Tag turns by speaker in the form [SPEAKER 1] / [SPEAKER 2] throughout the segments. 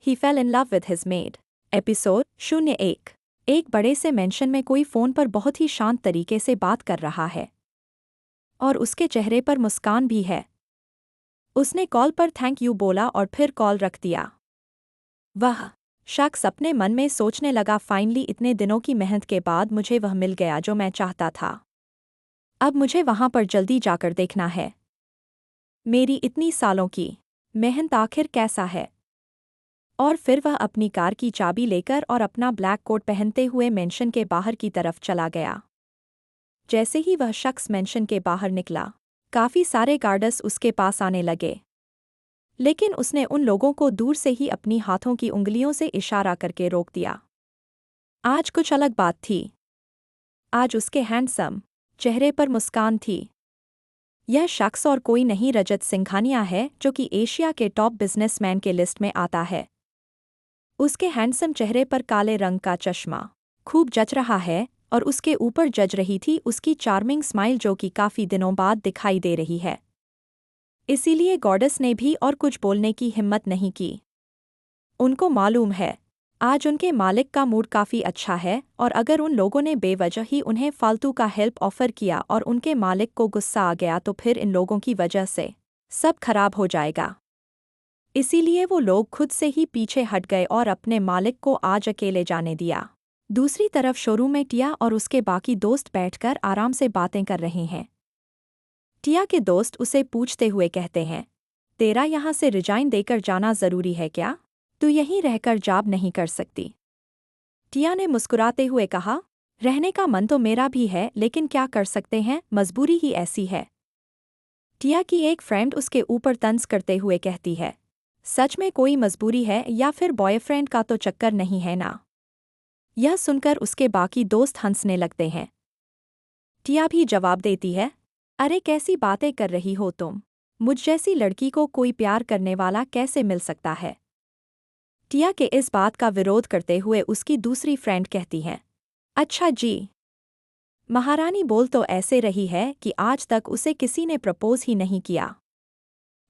[SPEAKER 1] He fail in love with his made. Episode 01। एक बड़े से मेंशन में कोई फ़ोन पर बहुत ही शांत तरीके से बात कर रहा है और उसके चेहरे पर मुस्कान भी है। उसने कॉल पर थैंक यू बोला और फिर कॉल रख दिया। वह शख्स अपने मन में सोचने लगा, फाइनली इतने दिनों की मेहनत के बाद मुझे वह मिल गया जो मैं चाहता था। अब मुझे वहां पर जल्दी जाकर देखना है। मेरी इतनी सालों की मेहनत आखिर कैसा है। और फिर वह अपनी कार की चाबी लेकर और अपना ब्लैक कोट पहनते हुए मेंशन के बाहर की तरफ चला गया। जैसे ही वह शख्स मेंशन के बाहर निकला, काफी सारे गार्ड्स उसके पास आने लगे, लेकिन उसने उन लोगों को दूर से ही अपनी हाथों की उंगलियों से इशारा करके रोक दिया। आज कुछ अलग बात थी। आज उसके हैंडसम चेहरे पर मुस्कान थी। यह शख्स और कोई नहीं, रजत सिंघानिया है, जो कि एशिया के टॉप बिजनेसमैन के लिस्ट में आता है। उसके हैंडसम चेहरे पर काले रंग का चश्मा खूब जच रहा है और उसके ऊपर जच रही थी उसकी चार्मिंग स्माइल, जो कि काफी दिनों बाद दिखाई दे रही है। इसीलिए गॉडेस ने भी और कुछ बोलने की हिम्मत नहीं की। उनको मालूम है आज उनके मालिक का मूड काफी अच्छा है, और अगर उन लोगों ने बेवजह ही उन्हें फालतू का हेल्प ऑफर किया और उनके मालिक को गुस्सा आ गया तो फिर इन लोगों की वजह से सब खराब हो जाएगा। इसीलिए वो लोग खुद से ही पीछे हट गए और अपने मालिक को आज अकेले जाने दिया। दूसरी तरफ शोरूम में टिया और उसके बाकी दोस्त बैठकर आराम से बातें कर रहे हैं। टिया के दोस्त उसे पूछते हुए कहते हैं, तेरा यहाँ से रिजाइन देकर जाना जरूरी है क्या? तू यहीं रहकर जॉब नहीं कर सकती? टिया ने मुस्कुराते हुए कहा, रहने का मन तो मेरा भी है, लेकिन क्या कर सकते हैं, मजबूरी ही ऐसी है। टिया की एक फ्रेंड उसके ऊपर तंज करते हुए कहती है, सच में कोई मजबूरी है या फिर बॉयफ्रेंड का तो चक्कर नहीं है ना? यह सुनकर उसके बाकी दोस्त हंसने लगते हैं। टिया भी जवाब देती है, अरे कैसी बातें कर रही हो तुम? मुझ जैसी लड़की को कोई प्यार करने वाला कैसे मिल सकता है? टिया के इस बात का विरोध करते हुए उसकी दूसरी फ्रेंड कहती है, अच्छा जी। महारानी बोल तो ऐसे रही है कि आज तक उसे किसी ने प्रपोज ही नहीं किया।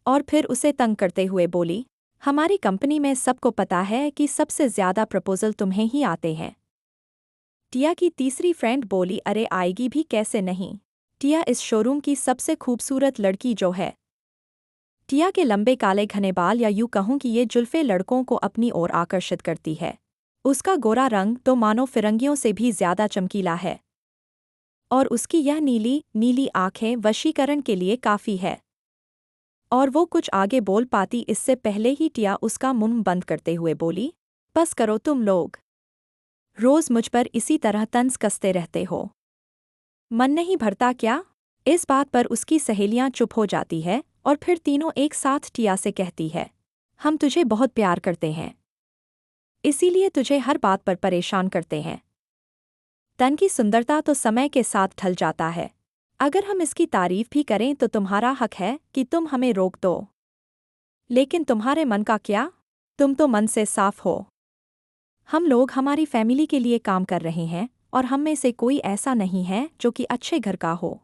[SPEAKER 1] और फिर उसे तंग करते हुए बोली, हमारी कंपनी में सबको पता है कि सबसे ज्यादा प्रपोजल तुम्हें ही आते हैं। टिया की तीसरी फ्रेंड बोली, अरे आएगी भी कैसे नहीं? टिया इस शोरूम की सबसे खूबसूरत लड़की जो है। टिया के लंबे काले घने बाल, या यूं कहूं कि ये जुल्फे लड़कों को अपनी ओर आकर्षित करती है। उसका गोरा रंग तो मानो फिरंगियों से भी ज्यादा चमकीला है, और उसकी यह नीली नीली आंखें वशीकरण के लिए काफी है। और वो कुछ आगे बोल पाती इससे पहले ही टिया उसका मुंह बंद करते हुए बोली, बस करो तुम लोग। रोज मुझ पर इसी तरह तंज कसते रहते हो, मन नहीं भरता क्या? इस बात पर उसकी सहेलियां चुप हो जाती है और फिर तीनों एक साथ टिया से कहती है, हम तुझे बहुत प्यार करते हैं, इसीलिए तुझे हर बात पर परेशान करते हैं। तन की सुंदरता तो समय के साथ ढल जाता है। अगर हम इसकी तारीफ भी करें तो तुम्हारा हक है कि तुम हमें रोक दो, लेकिन तुम्हारे मन का क्या? तुम तो मन से साफ हो। हम लोग हमारी फैमिली के लिए काम कर रहे हैं और हम में से कोई ऐसा नहीं है जो कि अच्छे घर का हो।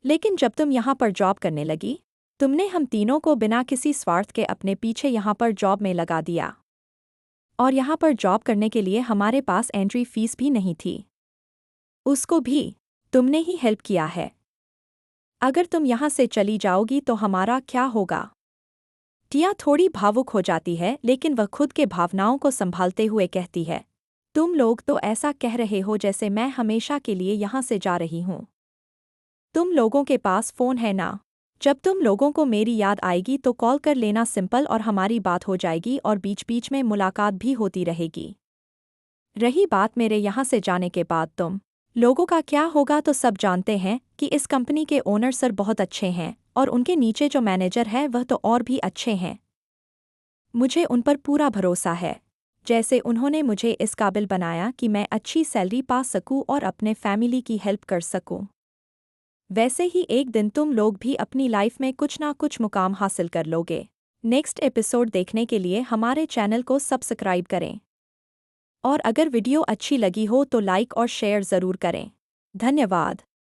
[SPEAKER 1] लेकिन जब तुम यहाँ पर जॉब करने लगी, तुमने हम तीनों को बिना किसी स्वार्थ के अपने पीछे यहाँ पर जॉब में लगा दिया, और यहाँ पर जॉब करने के लिए हमारे पास एंट्री फीस भी नहीं थी, उसको भी तुमने ही हेल्प किया है। अगर तुम यहाँ से चली जाओगी तो हमारा क्या होगा? टिया थोड़ी भावुक हो जाती है, लेकिन वह खुद के भावनाओं को संभालते हुए कहती है, तुम लोग तो ऐसा कह रहे हो जैसे मैं हमेशा के लिए यहाँ से जा रही हूँ। तुम लोगों के पास फ़ोन है ना? जब तुम लोगों को मेरी याद आएगी तो कॉल कर लेना, सिंपल, और हमारी बात हो जाएगी और बीच बीच में मुलाकात भी होती रहेगी। रही बात मेरे यहाँ से जाने के बाद तुम लोगों का क्या होगा, तो सब जानते हैं कि इस कंपनी के ओनर सर बहुत अच्छे हैं और उनके नीचे जो मैनेजर है वह तो और भी अच्छे हैं। मुझे उन पर पूरा भरोसा है। जैसे उन्होंने मुझे इस काबिल बनाया कि मैं अच्छी सैलरी पा सकूं और अपने फैमिली की हेल्प कर सकूं, वैसे ही एक दिन तुम लोग भी अपनी लाइफ में कुछ ना कुछ मुकाम हासिल कर लोगे। नेक्स्ट एपिसोड देखने के लिए हमारे चैनल को सब्सक्राइब करें, और अगर वीडियो अच्छी लगी हो तो लाइक और शेयर ज़रूर करें। धन्यवाद।